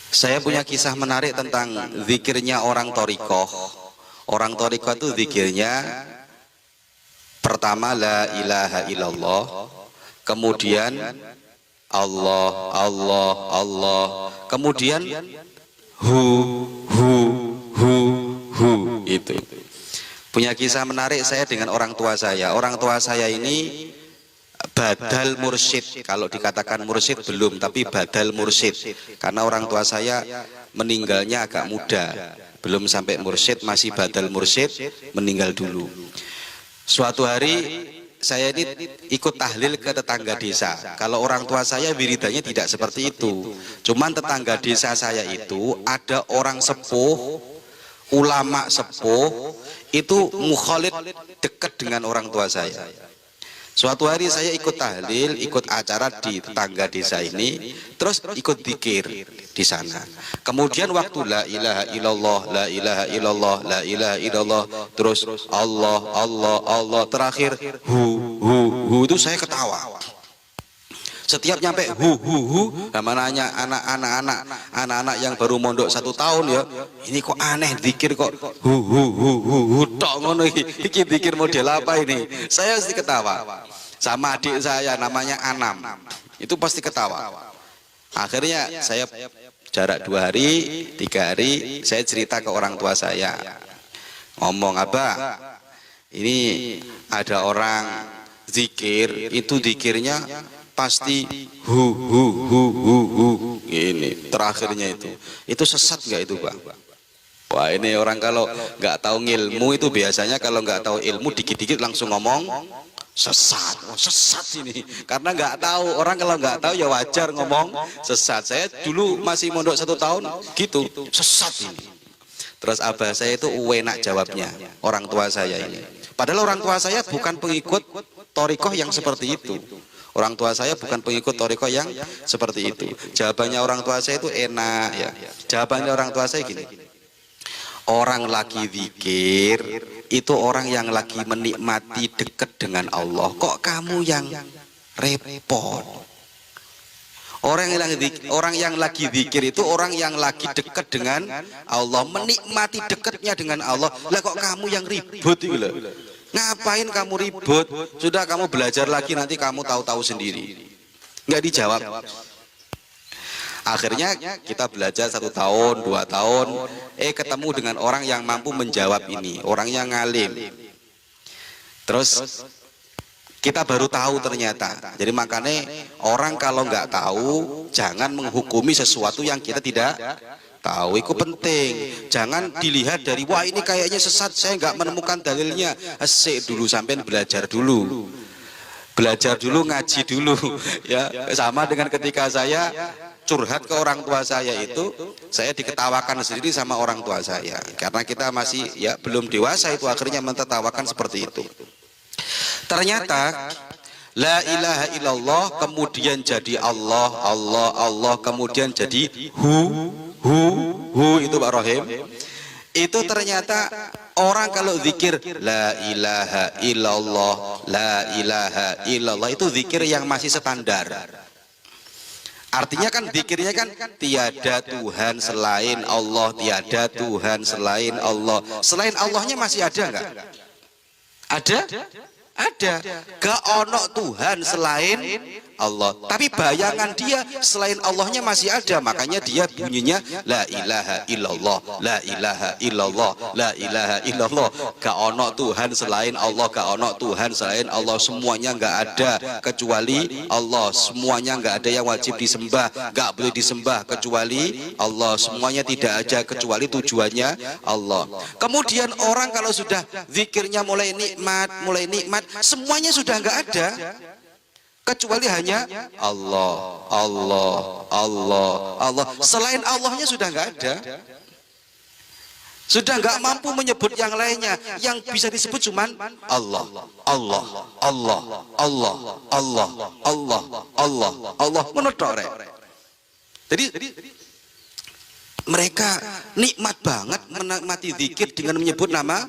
Saya punya kisah menarik tentang zikirnya orang Thariqah. Orang Thariqah itu zikirnya pertama la ilaha illallah, kemudian Allah, Allah, Allah, kemudian hu, hu, hu, hu. Itu. Punya kisah menarik saya dengan orang tua saya. Orang tua saya ini badal mursyid. Kalau dikatakan mursyid belum, tapi badal mursyid. Karena orang tua saya meninggalnya agak muda, belum sampai mursyid, masih badal mursyid, meninggal dulu. Suatu hari saya ini ikut tahlil ke tetangga desa. Kalau orang tua saya wiridannya tidak seperti itu. Cuman tetangga desa saya itu ada orang sepuh, ulama sepuh, itu mukhalid, dekat dengan orang tua saya. Suatu hari saya ikut tahlil, ikut acara di tetangga desa ini, terus ikut zikir di sana. Kemudian waktu la ilaha illallah, la ilaha illallah, la ilaha illallah, terus Allah, Allah, Allah, terakhir hu itu saya ketawa. Setiap nyampe hu, sama nanya anak-anak yang baru mondok 1 tahun ya, ini kok aneh zikir kok hu tok ngono iki zikir model apa ini? Saya pasti ketawa. Sama adik saya namanya Anam, itu pasti ketawa. Akhirnya saya jarak 2 hari, 3 hari, saya cerita ke orang tua saya, ngomong, Abah, ini ada orang zikir, itu zikirnya pasti hu ini terakhirnya itu sesat nggak itu, Pak? Wah, ini orang kalau nggak tahu ilmu itu biasanya kalau nggak tahu ilmu dikit-dikit langsung ngomong sesat. Oh, sesat ini karena nggak tahu. Orang kalau nggak tahu ya wajar ngomong sesat. Saya dulu masih mondok 1 tahun gitu, sesat ini. Terus abah saya itu enak jawabnya, orang tua saya ini. Padahal orang tua saya bukan pengikut Thariqah yang seperti itu. Orang tua saya bukan pengikut Thariqah yang seperti itu. Jawabannya orang tua saya itu enak ya. Jawabannya orang tua saya gini, orang lagi zikir itu orang yang lagi menikmati dekat dengan Allah. Kok kamu yang repot? Orang yang lagi zikir itu orang yang lagi dekat dengan Allah, menikmati dekatnya dengan Allah. Lah kok kamu yang ribut itu loh? Ngapain kamu ribut? Sudah kamu belajar lagi, nanti kamu tahu-tahu sendiri. Nggak dijawab. Akhirnya kita belajar 1 tahun, 2 tahun, ketemu dengan orang yang mampu menjawab ini, orang yang ngalim. Terus kita baru tahu ternyata. Jadi makanya orang kalau nggak tahu jangan menghukumi sesuatu yang kita tidak tahu. Itu penting. Jangan dilihat dari wah ini kayaknya sesat, saya nggak menemukan dalilnya. Asik dulu, sampai belajar dulu. Belajar dulu, ngaji dulu. Ya, sama dengan ketika saya curhat ke orang tua saya itu, saya diketawakan sendiri sama orang tua saya. Karena kita masih ya belum dewasa, itu akhirnya mentertawakan seperti itu. Ternyata la ilaha illallah kemudian jadi Allah, Allah, Allah, kemudian jadi hu itu Pak Rohim. Itu ternyata orang kalau zikir la ilaha illallah, la ilaha illallah, itu zikir yang masih standar. Artinya kan zikirnya kan tiada Tuhan selain Allah, tiada Tuhan selain Allah. Selain Allahnya masih ada nggak? Ada? Ada. Gak ono Tuhan selain Allah. Tapi bayangan dia selain Allahnya masih ada. Makanya dia bunyinya la ilaha illallah, la ilaha illallah, la ilaha illallah. Gak ono Tuhan selain Allah, gak ono Tuhan selain Allah. Semuanya gak ada kecuali Allah. Semuanya gak ada yang wajib disembah, gak boleh disembah kecuali Allah. Semuanya tidak ada kecuali tujuannya Allah. Kemudian orang kalau sudah zikirnya mulai nikmat, semuanya sudah nggak ada kecuali hanya Allah, Allah, Allah, Allah. Selain Allahnya sudah nggak ada, sudah nggak mampu menyebut yang lainnya. Yang bisa disebut cuman Allah, Allah, Allah, Allah, Allah, Allah, Allah, Allah. Menurut jadi mereka nikmat banget menikmati zikir dengan menyebut nama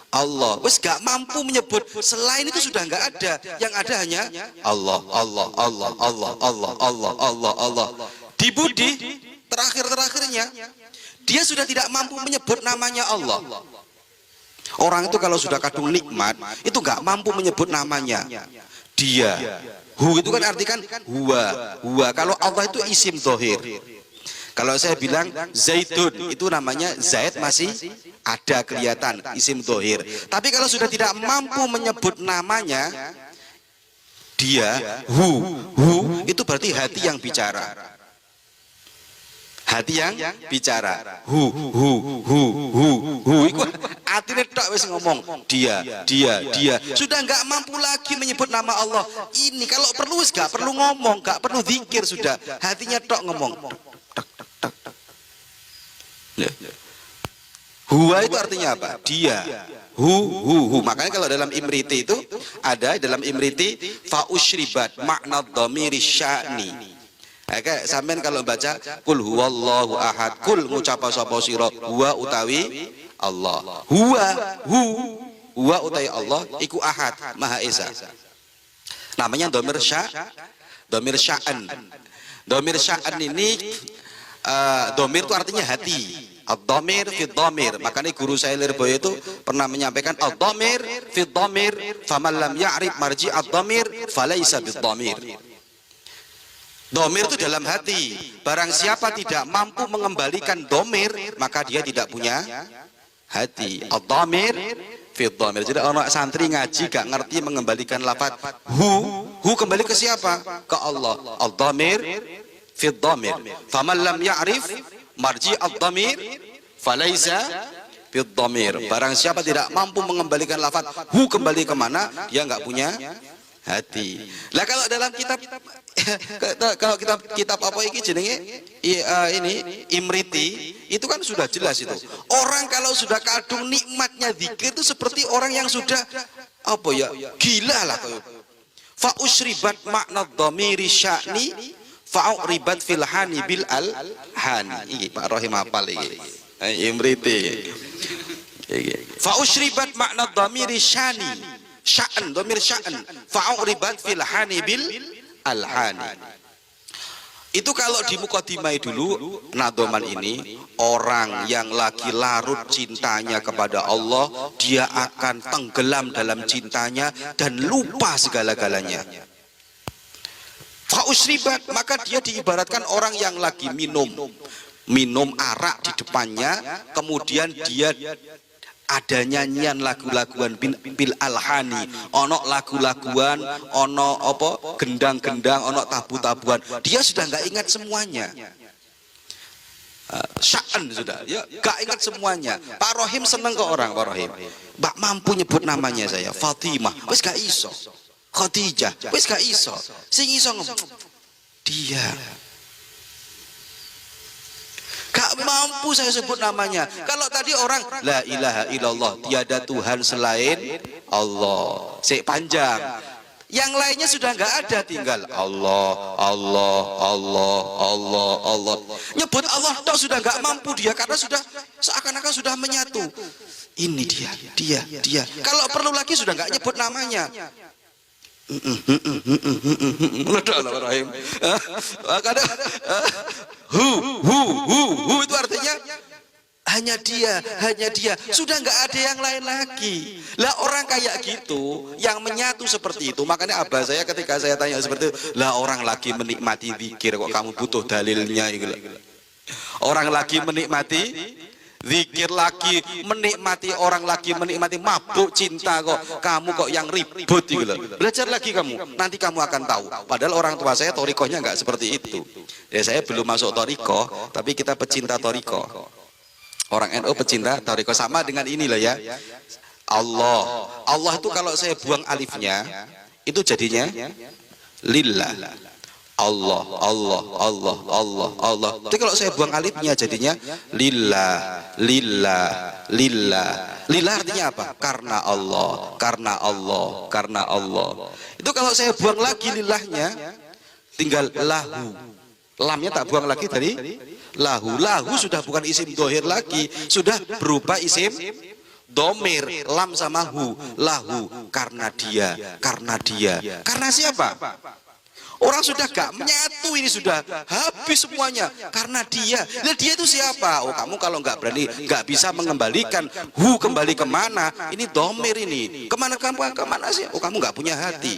Allah. Wes gak mampu menyebut selain itu, sudah nggak ada. Yang ada hanya Allah, Allah, Allah, Allah, Allah, Allah, Allah, Allah. Di budi terakhirnya dia sudah tidak mampu menyebut namanya Allah. Orang itu kalau sudah kadung nikmat itu nggak mampu menyebut namanya. Dia, hu itu kan artikan huwa. Kalau Allah itu isim dhohir. Kalau saya bilang Zaidun, itu namanya Zaid masih ada kelihatan isim dhohir. Tapi kalau sudah tidak mampu menyebut namanya, dia, hu itu berarti hati yang bicara. Hati yang bicara. Hu. Iku atine tok wis ngomong. Dia. Sudah nggak mampu lagi menyebut nama Allah. Ini kalau perlu wis nggak perlu ngomong, nggak perlu zikir sudah. Hatinya tok ngomong. Huwa itu artinya apa? Dia. Hu. Makanya kalau dalam Imriti itu ada dalam Imriti fa usyribat makna dhamiri sya'ni. Kayak sampean kalau baca kul huwallahu ahad, kul ngucapa sapa sira huwa utawi Allah. Huwa utawi Allah iku ahad, Maha Esa. Namanya dhamir sya'an. Dhamir sya'an ini dhamir itu artinya hati. Ad-dhamir fi dhamir. Makanya guru saya Lirboyo itu pernah menyampaikan ad-dhamir fi dhamir, faman lam ya'rif marji ad-dhamir falaisa bid-dhamir. Dhamir itu dalam hati. Barang siapa tidak mampu mengembalikan dhamir, maka dia tidak punya hati. Ad-dhamir fi dhamir. Jadi orang santri ngaji gak ngerti mengembalikan lafaz hu kembali ke siapa? Ke Allah. Ad-dhamir fi dhamir. Faman lam ya'rif marji ad-dhamir falaisa bid-dhamir. Barang siapa tidak mampu mengembalikan lafaz hu kembali kemana, dia nggak punya hati. Lah kalau dalam kitab kitab apa iki jenenge ini Imriti itu kan sudah jelas itu. Orang kalau sudah kadung nikmatnya zikir itu seperti orang yang sudah apa ya, gila lah kayak. Fa usribat makna dhamiri sya'ni fa'uribat fil hani bil al hani. Iki Pak Rohim hafal iki. Imriti. Fa usribat makna dhamiri sya'ni. Sya'an, dhamir sya'an. Fa'uribat fil hani bil al hani. Itu kalau di Muqaddimah dulu nadoman ini, orang yang lagi larut cintanya kepada Allah, dia akan tenggelam dalam cintanya dan lupa segala-galanya. Fa'usribat, maka dia diibaratkan orang yang lagi minum arak di depannya, kemudian dia ada nyanyian lagu-laguan bil alhani, ono lagu-laguan, ono apa gendang-gendang, ono tabu-tabuan, dia sudah nggak ingat semuanya. Sya'an sudah, ya nggak ingat semuanya. Pak Rohim seneng ke orang, Pak Rohim, Mbak mampu nyebut namanya saya, Fatimah, wes gak iso. Khadijah, wis gak iso. Sing iso ngomong dia. Gak mampu saya sebut namanya. Kalau tadi orang la ilaha illallah, tiada Tuhan selain Allah. Sik panjang. Yang lainnya sudah nggak ada, tinggal Allah. Nyebut Allah toh sudah nggak mampu dia, karena sudah seakan-akan sudah menyatu. Ini dia. Kalau perlu lagi sudah nggak nyebut namanya. Hu itu artinya hanya dia. Sudah nggak ada yang lain lagi. Lah orang kayak gitu yang menyatu seperti itu. Makanya abah saya ketika saya tanya seperti itu, lah orang lagi menikmati zikir kok kamu butuh dalilnya gitu. Orang lagi menikmati zikir, lagi menikmati, orang lagi menikmati mabuk cinta, kok kamu kok yang ribut gitu loh. Belajar lagi kamu, nanti kamu akan tahu. Padahal orang tua saya torikohnya nggak seperti itu. Ya saya belum masuk torikoh, tapi kita pecinta torikoh. Orang NU pecinta torikoh, sama dengan ini loh ya. Allah itu kalau saya buang alifnya, itu jadinya lillah. Allah. Tapi kalau saya buang alifnya jadinya lillah. Lillah artinya apa? Karena Allah. Itu kalau saya buang lagi lillahnya, tinggal lahu. Lamnya tak buang lagi dari lahu. Lahu sudah bukan isim dhohir lagi, sudah berupa isim domir, lam sama hu. Lahu, karena dia. Karena siapa? Orang sudah gak menyatu, ini sudah habis semuanya karena dia. Nah, dia itu siapa? Oh, kamu kalau nggak berani, nggak bisa mengembalikan kembali kemana? Ini domir ini. Kemana sih? Oh, kamu nggak punya hati.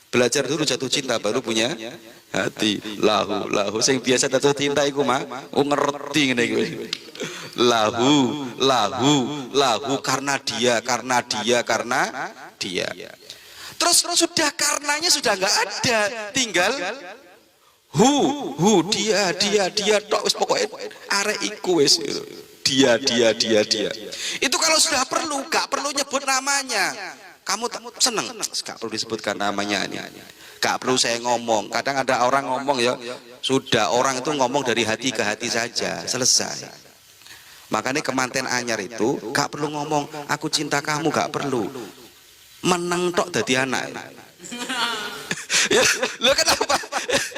Belajar dulu jatuh cinta baru punya hati. Lahu sing biasa jatuh cinta iku mah ngerti ngene iki. Lahu karena dia. Terus sudah karenanya sudah nggak ada, tinggal dia tok, wis pokoknya arek iku wis dia. Itu kalau sudah perlu, gak perlu nyebut namanya. Kamu seneng, gak perlu disebutkan namanya ini. Gak perlu saya ngomong. Kadang ada orang ngomong ya, sudah orang itu ngomong dari hati ke hati saja, selesai. Makanya kemanten anyar itu gak perlu ngomong aku cinta kamu, gak perlu. Meneng tok dadi anak. Ya, lo kenapa?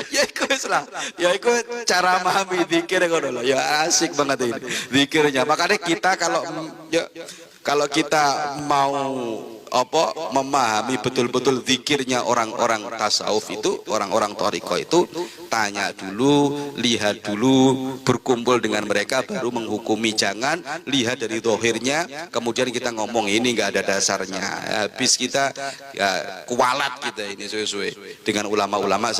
Ya iku wis lah. Ya iku cara memahami zikir ngono lho. Ya asik banget ini zikirnya. Makanya kita kalau kita mau memahami betul-betul zikirnya orang-orang tasawuf itu, orang-orang thariqah itu, tanya dulu, lihat dulu, berkumpul dengan mereka baru menghukumi. Jangan lihat dari zahirnya kemudian kita ngomong ini nggak ada dasarnya, habis kita ya, kualat kita ini suwe-suwe dengan ulama-ulama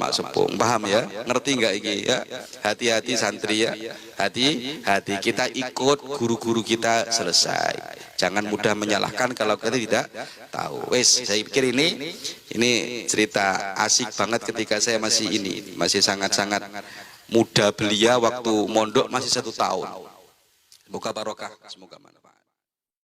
sepuh. Paham ya? Ngerti nggak ini ya? Hati-hati santri ya, hati-hati kita ikut guru-guru kita selesai. Jangan mudah menyalahkan kalau kita tidak tahu. Wes, saya pikir ini cerita asik banget ketika saya masih sangat-sangat muda belia, waktu mondok masih 1 tahun. Semoga barokah, semoga manfaat.